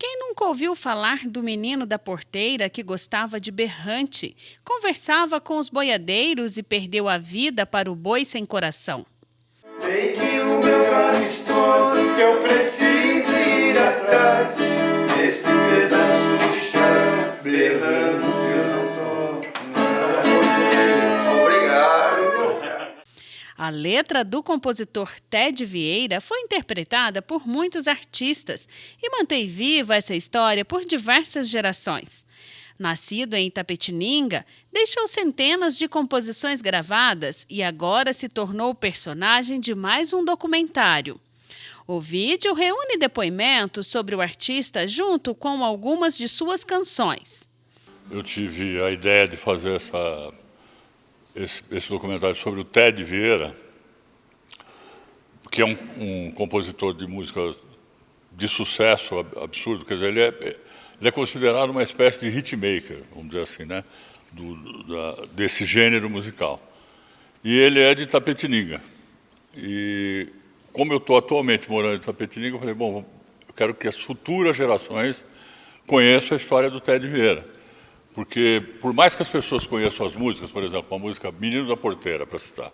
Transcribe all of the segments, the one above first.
Quem nunca ouviu falar do menino da porteira que gostava de berrante, conversava com os boiadeiros e perdeu a vida para o boi sem coração? Sei que o meu carro estou, que eu preciso ir atrás desse pedaço de chão, berrando eu não tô. Obrigado. A letra do compositor Ted Vieira foi interpretada por muitos artistas e mantém viva essa história por diversas gerações. Nascido em Itapetininga, deixou centenas de composições gravadas e agora se tornou personagem de mais um documentário. O vídeo reúne depoimentos sobre o artista junto com algumas de suas canções. Eu tive a ideia de fazer esse documentário sobre o Ted Vieira, que é um compositor de músicas de sucesso absurdo. Quer dizer, ele é considerado uma espécie de hitmaker, vamos dizer assim, né? Desse gênero musical. E ele é de Itapetininga. E como eu estou atualmente morando em Itapetininga, eu falei, bom, eu quero que as futuras gerações conheçam a história do Ted Vieira. Porque, por mais que as pessoas conheçam as músicas, por exemplo, a música Menino da Porteira, para citar,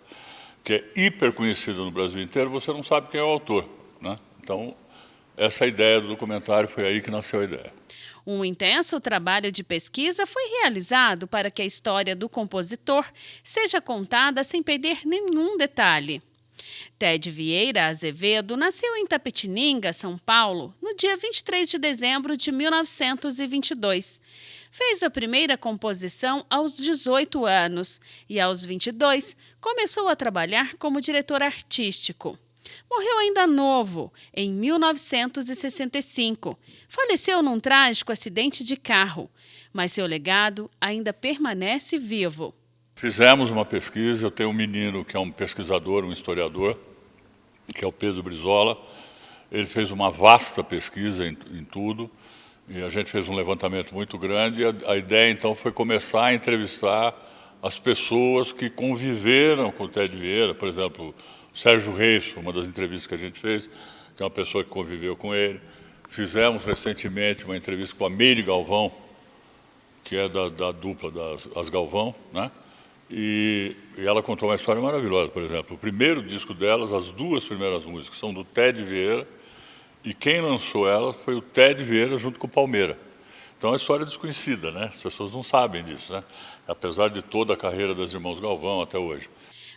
que é hiper conhecida no Brasil inteiro, você não sabe quem é o autor, né? Então, essa ideia do documentário, foi aí que nasceu a ideia. Um intenso trabalho de pesquisa foi realizado para que a história do compositor seja contada sem perder nenhum detalhe. Ted Vieira Azevedo nasceu em Itapetininga, São Paulo, no dia 23 de dezembro de 1922. Fez a primeira composição aos 18 anos e, aos 22, começou a trabalhar como diretor artístico. Morreu ainda novo, em 1965. Faleceu num trágico acidente de carro, mas seu legado ainda permanece vivo. Fizemos uma pesquisa, eu tenho um menino que é um pesquisador, um historiador, que é o Pedro Brizola. Ele fez uma vasta pesquisa em tudo, e a gente fez um levantamento muito grande. A ideia, então, foi começar a entrevistar as pessoas que conviveram com o Ted Vieira. Por exemplo, o Sérgio Reis, uma das entrevistas que a gente fez, que é uma pessoa que conviveu com ele. Fizemos recentemente uma entrevista com a Meire Galvão, que é da dupla das Galvão, né? E ela contou uma história maravilhosa. Por exemplo, o primeiro disco delas, as duas primeiras músicas, são do Ted Vieira, e quem lançou ela foi o Ted Vieira junto com o Palmeira. Então é uma história desconhecida, né? As pessoas não sabem disso, né? Apesar de toda a carreira das Irmãos Galvão até hoje.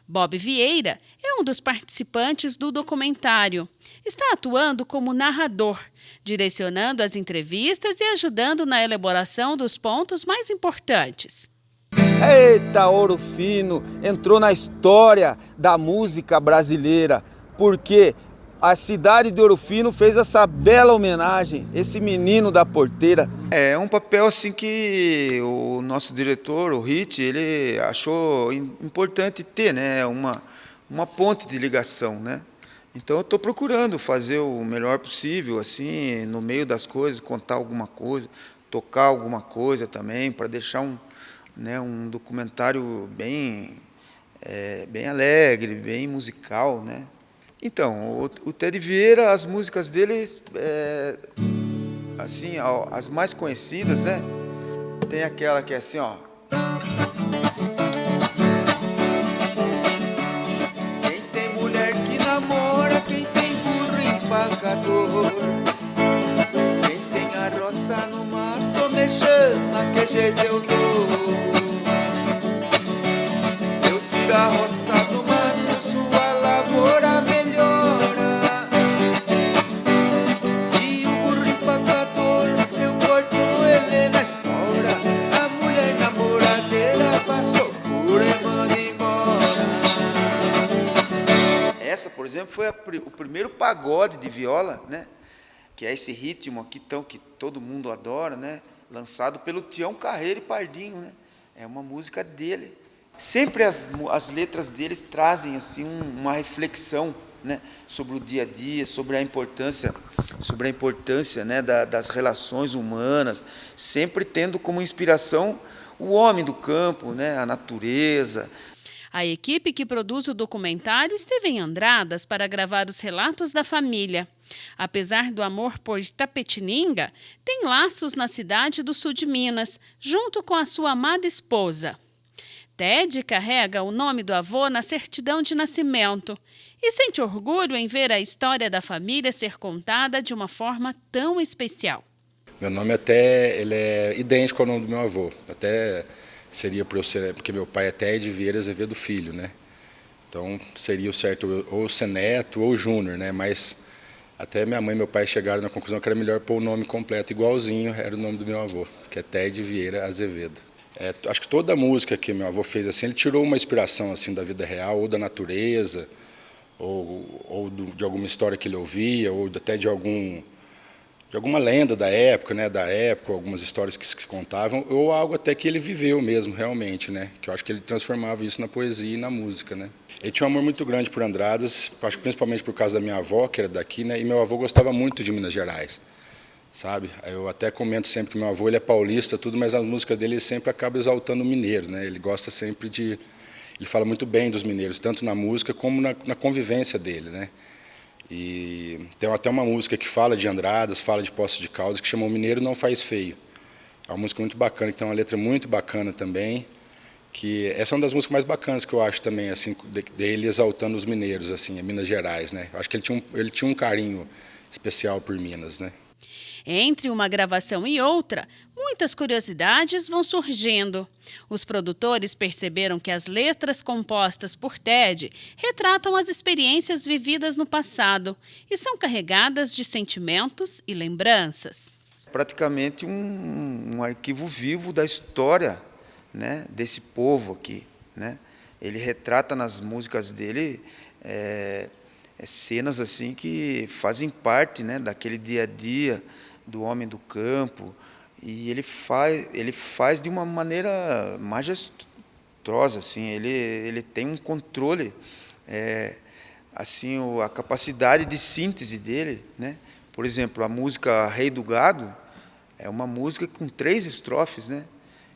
Bob Vieira é um dos participantes do documentário. Está atuando como narrador, direcionando as entrevistas e ajudando na elaboração dos pontos mais importantes. Eita, Ouro Fino entrou na história da música brasileira, porque a cidade de Ouro Fino fez essa bela homenagem, esse menino da porteira. É um papel assim que o nosso diretor, o Rit, ele achou importante ter, né, uma ponte de ligação, né? Então eu estou procurando fazer o melhor possível, assim, no meio das coisas, contar alguma coisa, tocar alguma coisa também, para deixar um documentário bem alegre, bem musical, né? Então, o Ted Vieira, as músicas dele, assim, as mais conhecidas, né? Tem aquela que é assim, ó. Quem tem mulher que namora, quem tem burro empacador, quem tem a roça no mato, me chama, que jeito eu dou. Eu tiro a roça do mato, sua lavoura melhora. E o burro empacador, eu corto ele na espora. A mulher namoradeira passou por e manda embora. Essa, por exemplo, foi o primeiro pagode de viola, né? Que é esse ritmo aqui que todo mundo adora, né? Lançado pelo Tião Carreiro e Pardinho, né? É uma música dele. Sempre as letras deles trazem assim uma reflexão, né, sobre o dia a dia, sobre a importância, né, das relações humanas, sempre tendo como inspiração o homem do campo, né, a natureza. A equipe que produz o documentário esteve em Andradas para gravar os relatos da família. Apesar do amor por Itapetininga, tem laços na cidade do sul de Minas, junto com a sua amada esposa. Ted carrega o nome do avô na certidão de nascimento e sente orgulho em ver a história da família ser contada de uma forma tão especial. Meu nome ele é idêntico ao nome do meu avô. Até seria porque meu pai é Ted Vieira Azevedo Filho, né? Então seria o certo ou ser neto ou júnior, né? Mas até minha mãe e meu pai chegaram na conclusão que era melhor pôr o nome completo igualzinho, era o nome do meu avô, que é Ted Vieira Azevedo. Acho que toda a música que meu avô fez assim, ele tirou uma inspiração assim da vida real, ou da natureza, ou de alguma história que ele ouvia, ou até de alguma lenda da época, né, algumas histórias que se contavam, ou algo até que ele viveu mesmo, realmente, né, que eu acho que ele transformava isso na poesia e na música, né. Ele tinha um amor muito grande por Andradas, acho que principalmente por causa da minha avó, que era daqui, né, e meu avô gostava muito de Minas Gerais, sabe. Eu até comento sempre que meu avô ele é paulista, tudo, mas as músicas dele ele sempre acaba exaltando o mineiro, né, ele gosta sempre ele fala muito bem dos mineiros, tanto na música como na convivência dele, né. E tem até uma música que fala de Andradas, fala de Poços de Caldas, que chama O Mineiro Não Faz Feio. É uma música muito bacana, que tem uma letra muito bacana também, que essa é uma das músicas mais bacanas que eu acho também, assim, dele exaltando os mineiros, assim, Minas Gerais, né? Acho que ele tinha um carinho especial por Minas, né? Entre uma gravação e outra, muitas curiosidades vão surgindo. Os produtores perceberam que as letras compostas por Ted retratam as experiências vividas no passado e são carregadas de sentimentos e lembranças. Praticamente um arquivo vivo da história, né, desse povo aqui, né? Ele retrata nas músicas dele cenas assim que fazem parte, né, daquele dia a dia do homem do campo, e ele faz de uma maneira majestosa, assim. Ele tem um controle, assim, a capacidade de síntese dele, né? Por exemplo, a música Rei do Gado é uma música com 3 estrofes, né?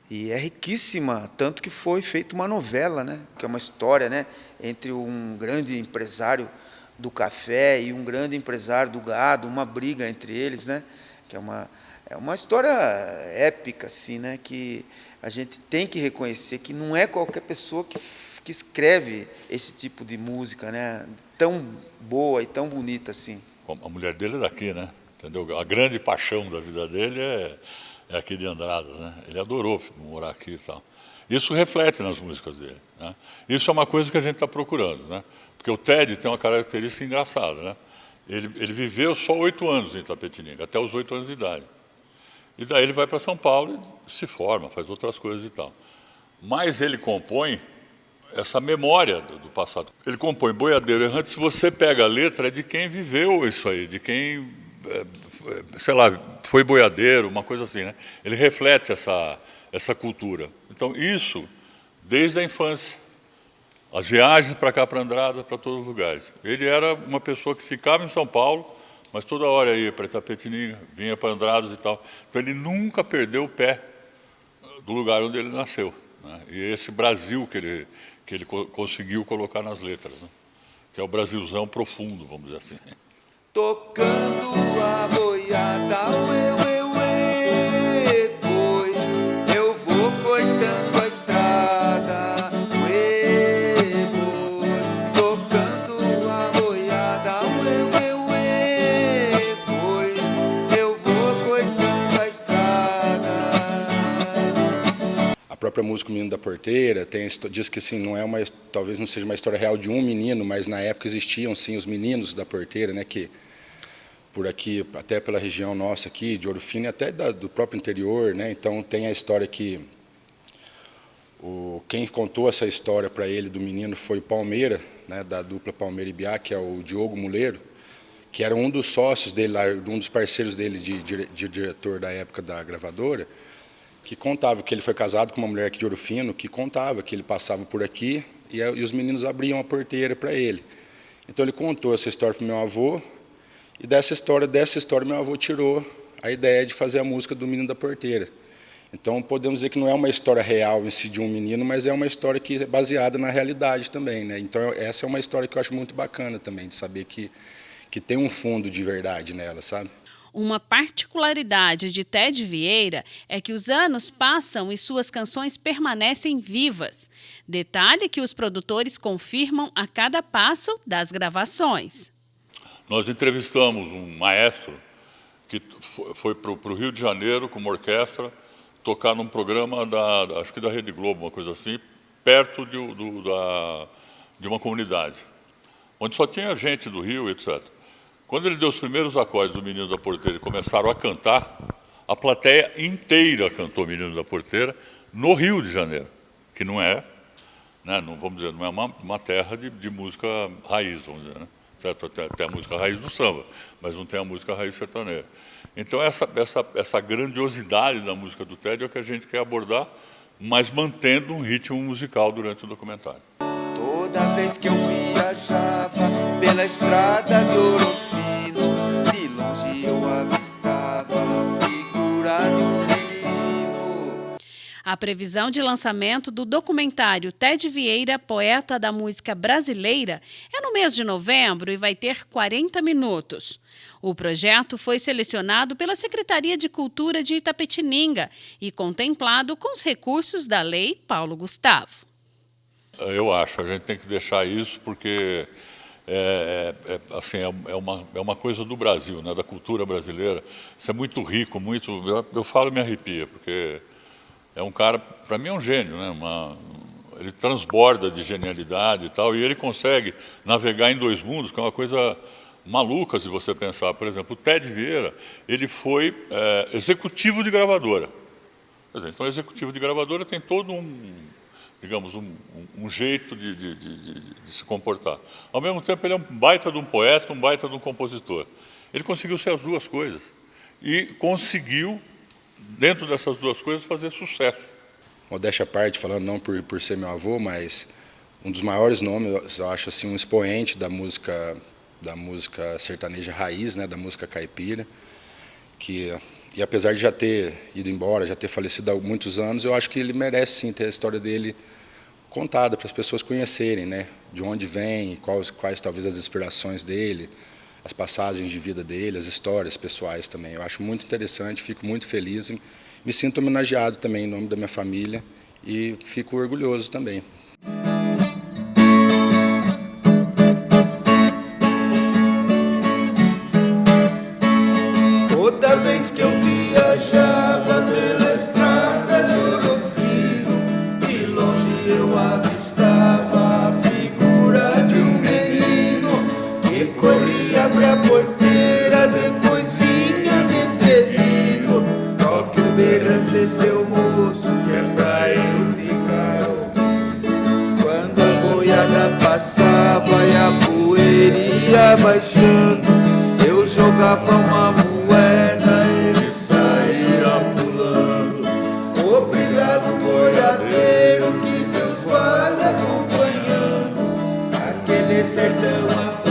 E é riquíssima, tanto que foi feita uma novela, né? Que é uma história, né, entre um grande empresário do café e um grande empresário do gado, uma briga entre eles, né? Que é uma história épica, assim, né? Que a gente tem que reconhecer que não é qualquer pessoa que escreve esse tipo de música, né? Tão boa e tão bonita assim. A mulher dele é daqui, né? Entendeu? A grande paixão da vida dele é aqui de Andradas, né? Ele adorou morar aqui e tal. Isso reflete nas músicas dele, né? Isso é uma coisa que a gente está procurando, né? Porque o Ted tem uma característica engraçada, né? Ele viveu só 8 anos em Itapetininga, até os 8 anos de idade. E daí ele vai para São Paulo e se forma, faz outras coisas e tal. Mas ele compõe essa memória do passado. Ele compõe Boiadeiro Errante. Se você pega a letra, é de quem viveu isso aí, de quem, sei lá, foi boiadeiro, uma coisa assim, né? Ele reflete essa cultura. Então, isso desde a infância. As viagens para cá, para Andradas, para todos os lugares. Ele era uma pessoa que ficava em São Paulo, mas toda hora ia para Itapetininga, vinha para Andradas e tal. Então ele nunca perdeu o pé do lugar onde ele nasceu, né? E esse Brasil que ele conseguiu colocar nas letras, né? Que é o Brasilzão profundo, vamos dizer assim. Tocando a boiada, boi, eu vou cortando a estrada. A própria música O Menino da Porteira diz que assim, talvez não seja uma história real de um menino, mas na época existiam sim os meninos da porteira, né, que por aqui, até pela região nossa aqui, de Ouro Fino e até do próprio interior, né? Então tem a história que quem contou essa história para ele do menino foi o Palmeira, né, da dupla Palmeira e Biá, que é o Diogo Muleiro, que era um dos sócios dele, um dos parceiros dele de diretor da época da gravadora, que contava que ele foi casado com uma mulher aqui de Ouro Fino, que contava que ele passava por aqui e os meninos abriam a porteira para ele. Então ele contou essa história para o meu avô, e dessa história meu avô tirou a ideia de fazer a música do Menino da Porteira. Então, podemos dizer que não é uma história real em si de um menino, mas é uma história que é baseada na realidade também, né? Então, essa é uma história que eu acho muito bacana também, de saber que tem um fundo de verdade nela, sabe? Uma particularidade de Ted Vieira é que os anos passam e suas canções permanecem vivas. Detalhe que os produtores confirmam a cada passo das gravações. Nós entrevistamos um maestro que foi para o Rio de Janeiro com uma orquestra tocar num programa acho que da Rede Globo, uma coisa assim, perto de uma comunidade, onde só tinha gente do Rio, etc. Quando ele deu os primeiros acordes do Menino da Porteira e começaram a cantar, a plateia inteira cantou Menino da Porteira no Rio de Janeiro, que não é, né, não, vamos dizer, não é uma terra de música raiz, vamos dizer, né? Certo? Tem a música raiz do samba, mas não tem a música raiz sertaneja. Então, essa grandiosidade da música do Ted é o que a gente quer abordar, mas mantendo um ritmo musical durante o documentário. Toda vez que eu viajava pela estrada de Ouro Fino, de longe eu avistava a figura de um menino. A previsão de lançamento do documentário Ted Vieira, poeta da música brasileira, é no mês de novembro e vai ter 40 minutos. O projeto foi selecionado pela Secretaria de Cultura de Itapetininga e contemplado com os recursos da Lei Paulo Gustavo. Eu acho, a gente tem que deixar isso porque assim, é uma coisa do Brasil, né, da cultura brasileira. Isso é muito rico, muito. Eu falo e me arrepia, porque é um cara, para mim é um gênio, né? Ele transborda de genialidade e tal, e ele consegue navegar em dois mundos, que é uma coisa maluca se você pensar. Por exemplo, o Ted Vieira, ele foi executivo de gravadora. Então, o executivo de gravadora tem todo digamos, um jeito de se comportar. Ao mesmo tempo, ele é um baita de um poeta, um baita de um compositor. Ele conseguiu ser as duas coisas e conseguiu, dentro dessas duas coisas, fazer sucesso. Modéstia à parte, falando não por ser meu avô, mas um dos maiores nomes, eu acho assim, um expoente da música sertaneja raiz, né, da música caipira, e apesar de já ter ido embora, já ter falecido há muitos anos, eu acho que ele merece sim ter a história dele contada para as pessoas conhecerem, né, de onde vem, quais talvez as inspirações dele, as passagens de vida dele, as histórias pessoais também. Eu acho muito interessante, fico muito feliz e me sinto homenageado também em nome da minha família e fico orgulhoso também. Toda vez que eu viajava pela estrada de Ouro Fino, de longe eu avistava a figura de um menino que corria pra porteira, depois vinha despedindo. Toque o berrante, seu moço, que é pra eu ficar ouvindo. Quando a boiada passava e a poeira ia baixando, eu jogava uma moeda, ele saía pulando. Obrigado, boiadeiro, que Deus vale acompanhando aquele sertão afora.